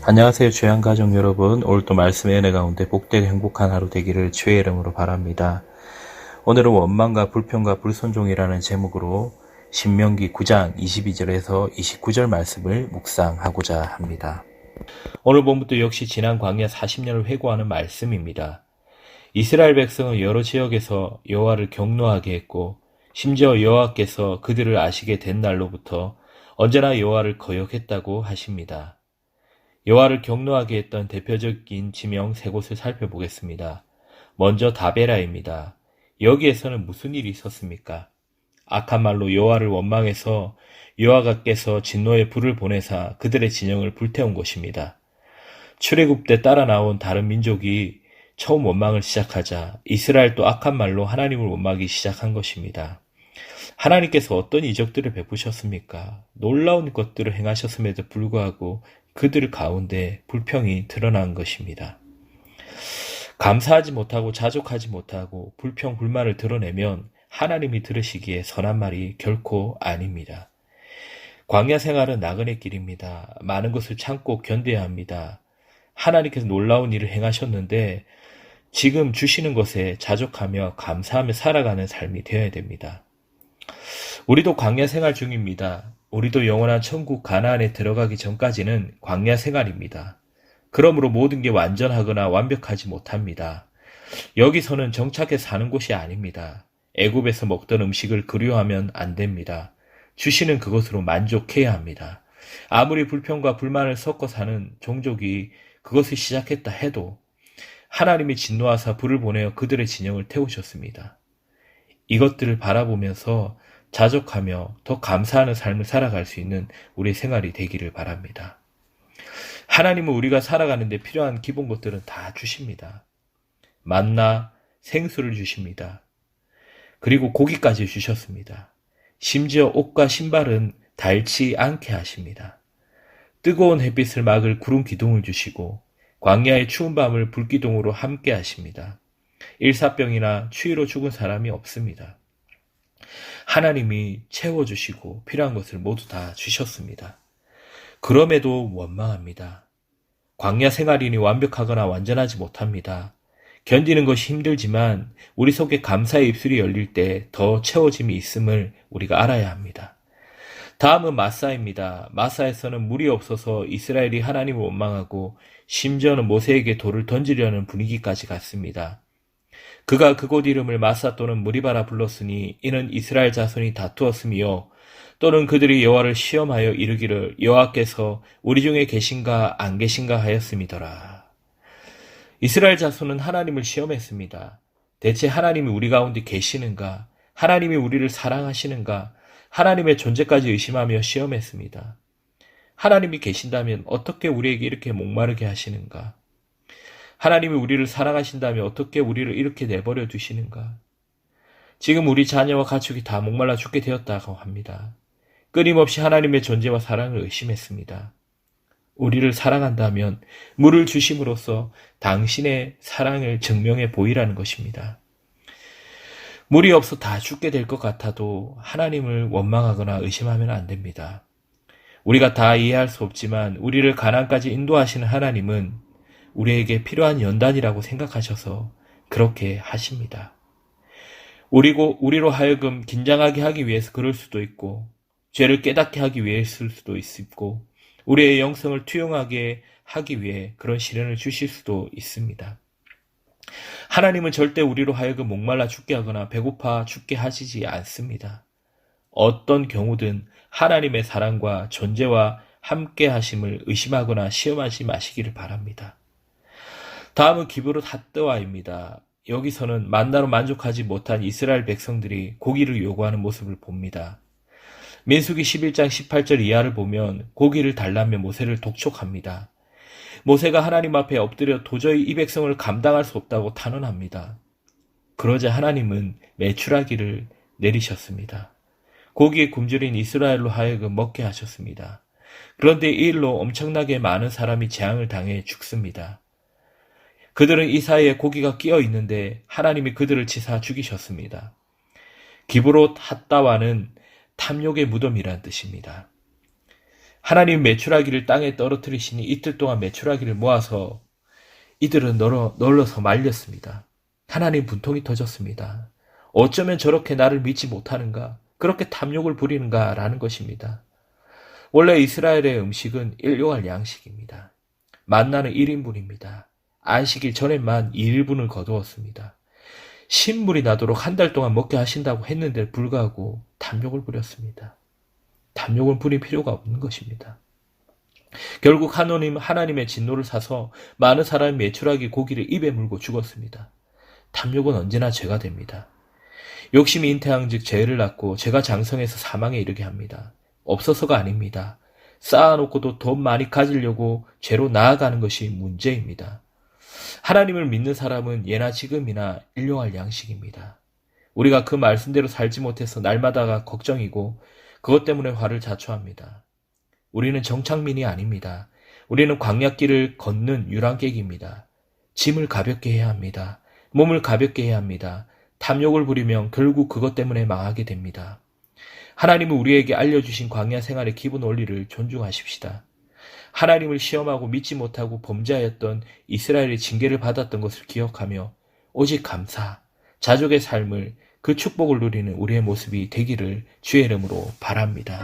안녕하세요. 주양가족 여러분. 오늘도 말씀의 은혜 가운데 복되고 행복한 하루 되기를 주의 이름으로 바랍니다. 오늘은 원망과 불평과 불순종이라는 제목으로 신명기 9장 22절에서 29절 말씀을 묵상하고자 합니다. 오늘 본문도 역시 지난 광야 40년을 회고하는 말씀입니다. 이스라엘 백성은 여러 지역에서 여호와를 경노하게 했고 심지어 여호와께서 그들을 아시게 된 날로부터 언제나 여호와를 거역했다고 하십니다. 여호와를 경노하게 했던 대표적인 지명 세 곳을 살펴보겠습니다. 먼저 다베라입니다. 여기에서는 무슨 일이 있었습니까? 악한 말로 여호와를 원망해서 여호와께서 진노의 불을 보내사 그들의 진영을 불태운 것입니다. 출애굽 때 따라 나온 다른 민족이 처음 원망을 시작하자 이스라엘도 악한 말로 하나님을 원망하기 시작한 것입니다. 하나님께서 어떤 이적들을 베푸셨습니까? 놀라운 것들을 행하셨음에도 불구하고 그들 가운데 불평이 드러난 것입니다. 감사하지 못하고 자족하지 못하고 불평, 불만을 드러내면 하나님이 들으시기에 선한 말이 결코 아닙니다. 광야 생활은 나그네 길입니다. 많은 것을 참고 견뎌야 합니다. 하나님께서 놀라운 일을 행하셨는데 지금 주시는 것에 자족하며 감사하며 살아가는 삶이 되어야 됩니다. 우리도 광야 생활 중입니다. 우리도 영원한 천국 가나안에 들어가기 전까지는 광야 생활입니다. 그러므로 모든 게 완전하거나 완벽하지 못합니다. 여기서는 정착해 사는 곳이 아닙니다. 애굽에서 먹던 음식을 그리워하면 안 됩니다. 주시는 그것으로 만족해야 합니다. 아무리 불평과 불만을 섞어 사는 종족이 그것을 시작했다 해도 하나님이 진노하사 불을 보내어 그들의 진영을 태우셨습니다. 이것들을 바라보면서 자족하며 더 감사하는 삶을 살아갈 수 있는 우리의 생활이 되기를 바랍니다. 하나님은 우리가 살아가는 데 필요한 기본 것들은 다 주십니다. 만나, 생수를 주십니다. 그리고 고기까지 주셨습니다. 심지어 옷과 신발은 닳지 않게 하십니다. 뜨거운 햇빛을 막을 구름 기둥을 주시고 광야의 추운 밤을 불기둥으로 함께 하십니다. 일사병이나 추위로 죽은 사람이 없습니다. 하나님이 채워주시고 필요한 것을 모두 다 주셨습니다. 그럼에도 원망합니다. 광야 생활이니 완벽하거나 완전하지 못합니다. 견디는 것이 힘들지만 우리 속에 감사의 입술이 열릴 때 더 채워짐이 있음을 우리가 알아야 합니다. 다음은 마사입니다. 마사에서는 물이 없어서 이스라엘이 하나님을 원망하고 심지어는 모세에게 돌을 던지려는 분위기까지 갔습니다. 그가 그곳 이름을 마사 또는 무리바라 불렀으니 이는 이스라엘 자손이 다투었으며 또는 그들이 여호와를 시험하여 이르기를 여호와께서 우리 중에 계신가 안 계신가 하였음이더라. 이스라엘 자손은 하나님을 시험했습니다. 대체 하나님이 우리 가운데 계시는가? 하나님이 우리를 사랑하시는가? 하나님의 존재까지 의심하며 시험했습니다. 하나님이 계신다면 어떻게 우리에게 이렇게 목마르게 하시는가? 하나님이 우리를 사랑하신다면 어떻게 우리를 이렇게 내버려 두시는가? 지금 우리 자녀와 가축이 다 목말라 죽게 되었다고 합니다. 끊임없이 하나님의 존재와 사랑을 의심했습니다. 우리를 사랑한다면 물을 주심으로써 당신의 사랑을 증명해 보이라는 것입니다. 물이 없어 다 죽게 될 것 같아도 하나님을 원망하거나 의심하면 안 됩니다. 우리가 다 이해할 수 없지만 우리를 가나안까지 인도하시는 하나님은 우리에게 필요한 연단이라고 생각하셔서 그렇게 하십니다. 우리로 하여금 긴장하게 하기 위해서 그럴 수도 있고 죄를 깨닫게 하기 위해서일 수도 있고 우리의 영성을 투영하게 하기 위해 그런 시련을 주실 수도 있습니다. 하나님은 절대 우리로 하여금 목말라 죽게 하거나 배고파 죽게 하시지 않습니다. 어떤 경우든 하나님의 사랑과 존재와 함께 하심을 의심하거나 시험하지 마시기를 바랍니다. 다음은 기브롯 핫드와입니다. 여기서는 만나로 만족하지 못한 이스라엘 백성들이 고기를 요구하는 모습을 봅니다. 민수기 11장 18절 이하를 보면 고기를 달라며 모세를 독촉합니다. 모세가 하나님 앞에 엎드려 도저히 이 백성을 감당할 수 없다고 탄원합니다. 그러자 하나님은 메추라기를 내리셨습니다. 고기에 굶주린 이스라엘로 하여금 먹게 하셨습니다. 그런데 이 일로 엄청나게 많은 사람이 재앙을 당해 죽습니다. 그들은 이 사이에 고기가 끼어 있는데 하나님이 그들을 치사 죽이셨습니다. 기브롯 핫다와는 탐욕의 무덤이란 뜻입니다. 하나님 메추라기를 땅에 떨어뜨리시니 이틀 동안 메추라기를 모아서 이들은 널러서 말렸습니다. 하나님 분통이 터졌습니다. 어쩌면 저렇게 나를 믿지 못하는가? 그렇게 탐욕을 부리는가? 라는 것입니다. 원래 이스라엘의 음식은 일용할 양식입니다. 만나는 1인분입니다. 안식일 전에만 2일분을 거두었습니다. 신물이 나도록 한 달 동안 먹게 하신다고 했는데 불구하고 탐욕을 부렸습니다. 탐욕을 부릴 필요가 없는 것입니다. 결국 하나님의 진노를 사서 많은 사람이 메추라기 고기를 입에 물고 죽었습니다. 탐욕은 언제나 죄가 됩니다. 욕심이 잉태한즉 죄를 낳고 죄가 장성해서 사망에 이르게 합니다. 없어서가 아닙니다. 쌓아놓고도 돈 많이 가지려고 죄로 나아가는 것이 문제입니다. 하나님을 믿는 사람은 예나 지금이나 일용할 양식입니다. 우리가 그 말씀대로 살지 못해서 날마다가 걱정이고 그것 때문에 화를 자초합니다. 우리는 정착민이 아닙니다. 우리는 광야길을 걷는 유랑객입니다. 짐을 가볍게 해야 합니다. 몸을 가볍게 해야 합니다. 탐욕을 부리면 결국 그것 때문에 망하게 됩니다. 하나님은 우리에게 알려주신 광야 생활의 기본 원리를 존중하십시다. 하나님을 시험하고 믿지 못하고 범죄하였던 이스라엘의 징계를 받았던 것을 기억하며 오직 감사, 자족의 삶을 그 축복을 누리는 우리의 모습이 되기를 주의 이름으로 바랍니다.